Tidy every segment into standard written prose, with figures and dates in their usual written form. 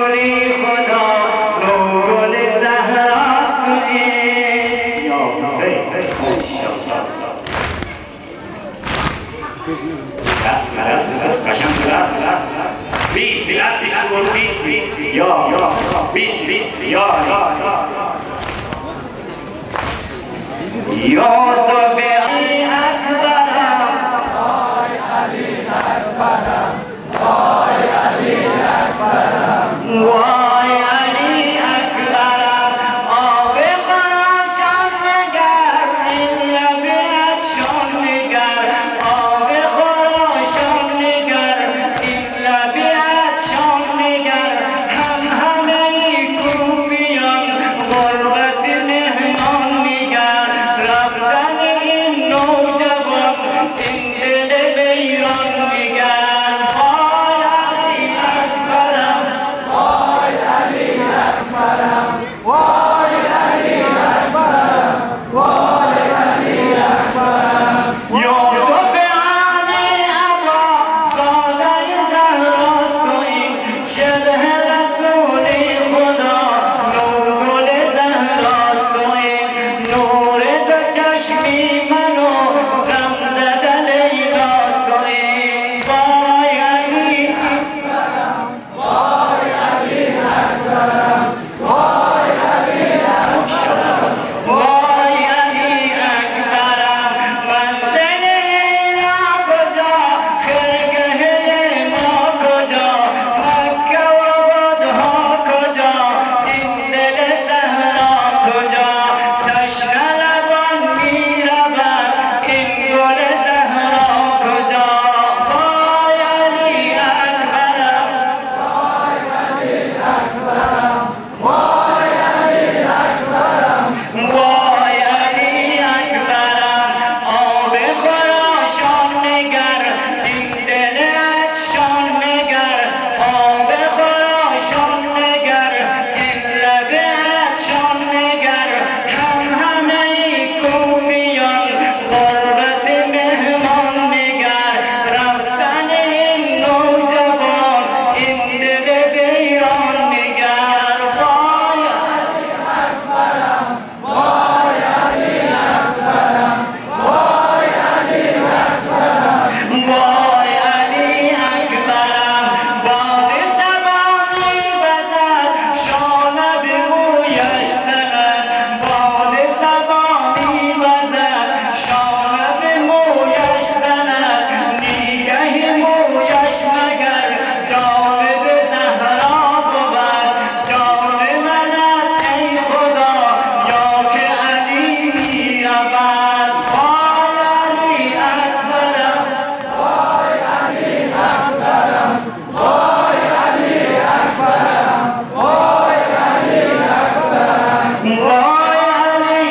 رسولی خدا نور زهراست یا حسین دست قشنگ دست بیست دستی شروع بیست یا بیست یا صفی علی اکبرم وای علی اکبرم وای علی اکبرم وای علی اکبرم آب خراشان نگر این لبت شان نگر آب خراشان نگر این لبت شان نگر همه کوفیان غربت مهمان نگر رفتن این نوجوان این دل ویران نگر وای علی اکبرم وای علی اکبرم وای علی اکبرم وای علی اکبرم یوسف علی ابا زاده زهراست و این شبه رسولی خدا نور زهراست و این نور دو چشمی منو غم زده لیلاست و این وای علی اکبرم وای علی اکبرم وای علی اکبرم وای علی اکبرم منزل لیلا کجا خرگه ما کجا مکه و بادها کجا این دل صحرا کجا تشنه لبان میرود این گل زهرا کجا وای علی اکبرم وای علی اکبرم وای علی اکبرم وای علی اکبرم آب خراشان نگر این دل عطشان نگر آب خراشان نگر این لب عطشان نگر همه کوفیان غربت مهمان نگر رفتن این نوجوان این دل ویران نگر وای علی اکبرم وای علی اکبرم وای علی اکبرم وای علی اکبرم باد صبا می‌وزد شانه به مویش زند باد صبا می‌وزد شانه به مویش زند نیگه مویش مگر جانب زهرا بود جان منت ای خدا یا که علی می‌رود وای علی اکبرم وای علی اکبرم وای علی اکبرم وای علی اکبرم وای علی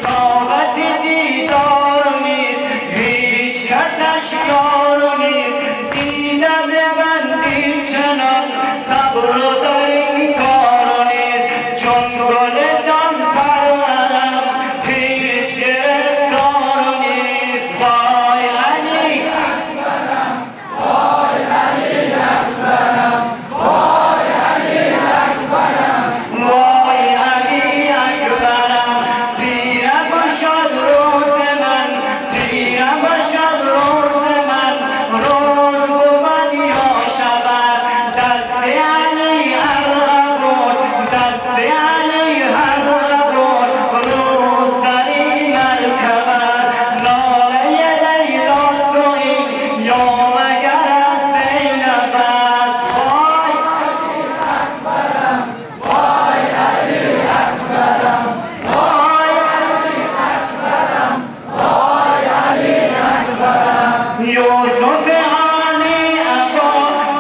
طاقت دیدار نیست هیچ کسش یار نیست دیدن بندی چنان صبر و در این کار نیست چون گل جان پرورم هیچ گرفتار نیست وای علی اکبرم وای علی اکبرم وای علی اکبرم وای علی اکبرم تیره باشد روز من تیره باشد روز من روز بود یا شود دست علی ارغبون دست علی ارغبون روز سری مرکبت ناله لیلاست و این یا مگر از زینب است وای علی اکبرم وای علی اکبرم وای علی اکبرم وای علی اکبرم یوسف علی ابا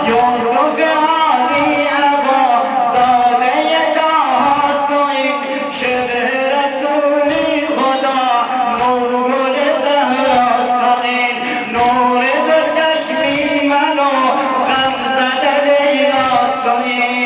یوسف علی ابا زاده طاهاست و این شبه رسولی خدا نور زهراست و این نور دو چشمی منو غم زده لیلاست و این